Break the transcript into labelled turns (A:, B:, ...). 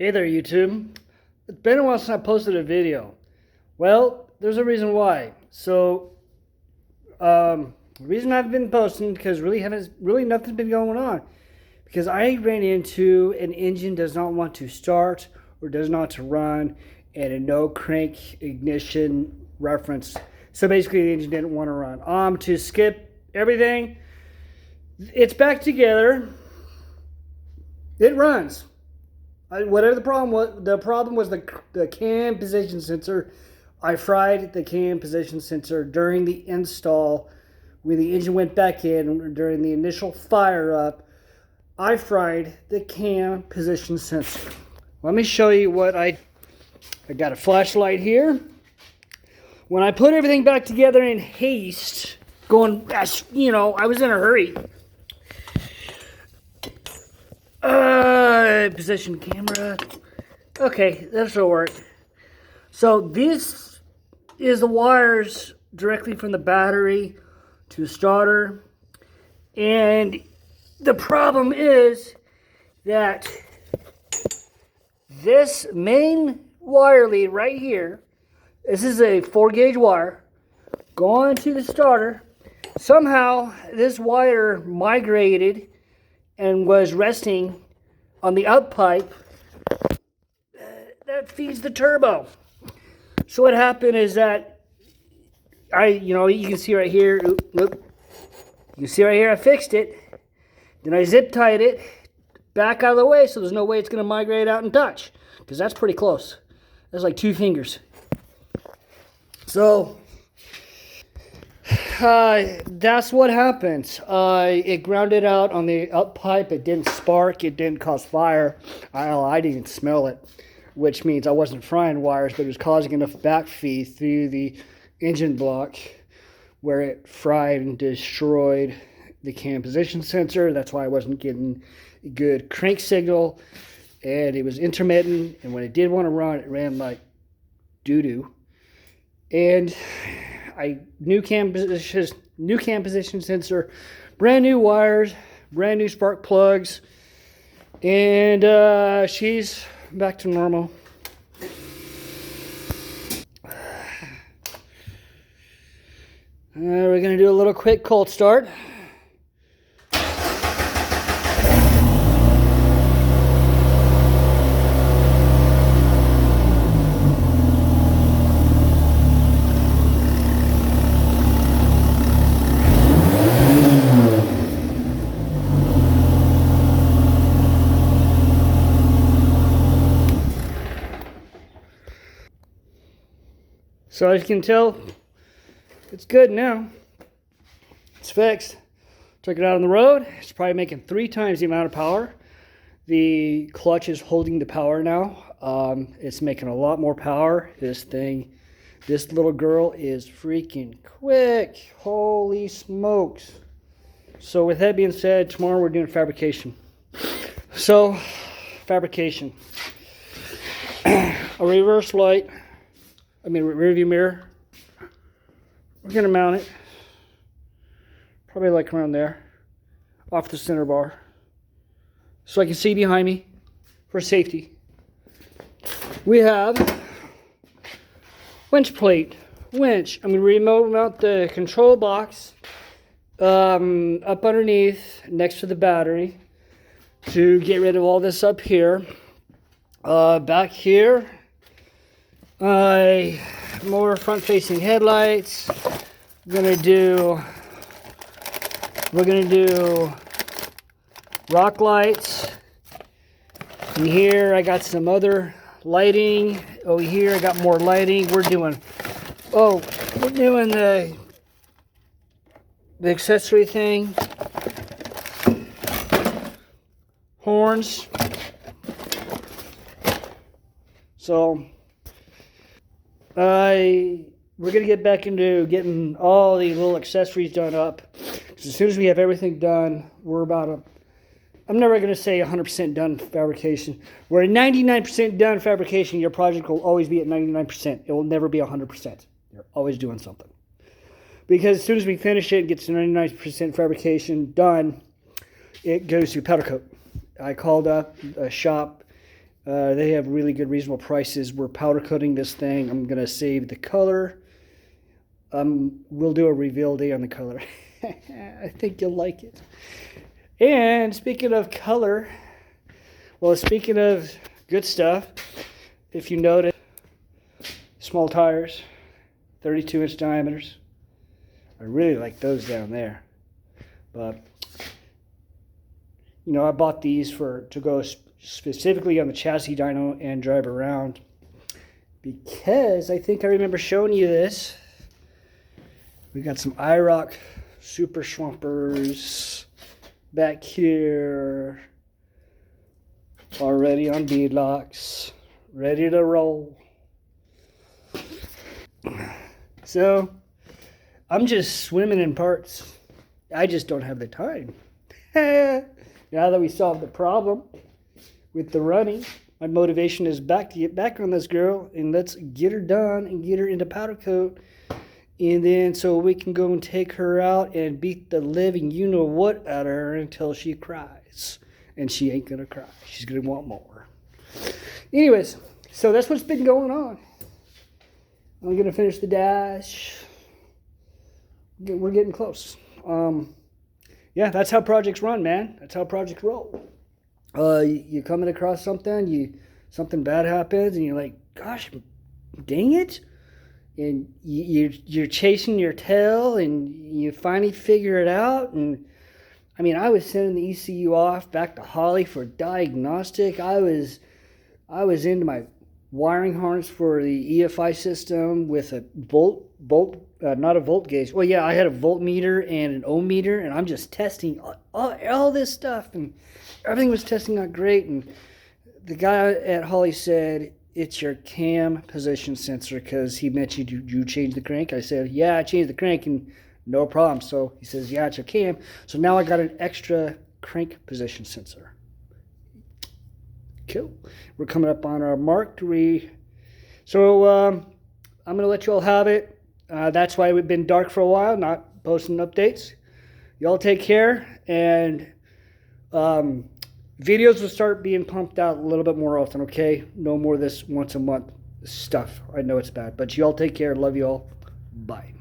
A: Hey there, YouTube. It's been a while since I posted a video. Well, there's a reason why. The reason I've been posting because nothing's been going on. Because I ran into an engine does not want to start or does not to run, and a no crank ignition reference. So basically, the engine didn't want to run. To skip everything, it's back together. It runs. Whatever the problem was the cam position sensor. I fried the cam position sensor during the install. When the engine went back in, during the initial fire up, I fried the cam position sensor. Let me show you what I got a flashlight here. When I put everything back together in haste, I was in a hurry. Position camera. Okay, that'll work. So this is the wires directly from the battery to the starter. And the problem is that this main wire lead right here, this is a 4-gauge wire going to the starter. Somehow this wire migrated and was resting on the up pipe that feeds the turbo. So what happened is that you can see right here, look, you can see right here I fixed it. Then I zip tied it back out of the way so there's no way it's going to migrate out and touch, because that's pretty close. That's like 2 fingers. So that's what happens. It grounded out on the up pipe. It didn't spark. It didn't cause fire. I didn't smell it, which means I wasn't frying wires, but it was causing enough backfeed through the engine block where it fried and destroyed the cam position sensor. That's why I wasn't getting a good crank signal, and it was intermittent. And when it did want to run, it ran like doo-doo. And new cam position sensor, brand new wires, brand new spark plugs, and she's back to normal. We're gonna do a little quick cold start. So as you can tell, it's good now. It's fixed. Took it out on the road. It's probably making 3 times the amount of power. The clutch is holding the power now. It's making a lot more power. This little girl is freaking quick. Holy smokes. So with that being said, tomorrow we're doing fabrication. So, fabrication. A reverse light. Rear view mirror. We're going to mount it. Probably like around there. Off the center bar. So I can see behind me for safety. We have winch plate. Winch. I'm going to remote mount the control box up underneath next to the battery to get rid of all this up here. Back here, more front-facing headlights. We're gonna do rock lights. And here I got some other lighting. Over here I got more lighting. We're doing the accessory thing. Horns. So we're going to get back into getting all the little accessories done up. As soon as we have everything done, I'm never going to say 100% done fabrication. We're at 99% done fabrication. Your project will always be at 99%. It will never be 100%. You're always doing something. Because as soon as we finish it, gets to 99% fabrication done, it goes to powder coat. I called up a shop They have really good, reasonable prices. We're powder coating this thing. I'm going to save the color. We'll do a reveal day on the color. I think you'll like it. And speaking of color, well, speaking of good stuff, if you notice, small tires, 32-inch diameters. I really like those down there. But, you know, I bought these to go specifically on the chassis dyno and drive around, because I think I remember showing you this. We got some IROC Super Swampers back here, already on beadlocks, ready to roll. So I'm just swimming in parts. I just don't have the time. Now that we solved the problem with the running, my motivation is back to get back on this girl and let's get her done and get her into powder coat. And then so we can go and take her out and beat the living you-know-what out of her until she cries. And she ain't going to cry. She's going to want more. Anyways, so that's what's been going on. I'm going to finish the dash. We're getting close. Yeah, that's how projects run, man. That's how projects roll. You coming across something, something bad happens, and you're like, gosh, dang it. And you're chasing your tail, and you finally figure it out. And I mean, I was sending the ECU off back to Holly for diagnostic. I was into my wiring harness for the EFI system with a not a volt gauge. Well, yeah, I had a voltmeter and an ohm meter, and I'm just testing all this stuff, and everything was testing out great. And the guy at Holly said, it's your cam position sensor, because he mentioned you changed the crank. I said, yeah, I changed the crank, and no problem. So he says, yeah, it's your cam. So now I got an extra crank position sensor. Cool. We're coming up on our mark. So I'm going to let you all have it. That's why we've been dark for a while, not posting updates. Y'all take care, and videos will start being pumped out a little bit more often, okay? No more this once a month stuff. I know it's bad, but y'all take care. Love you all. Bye.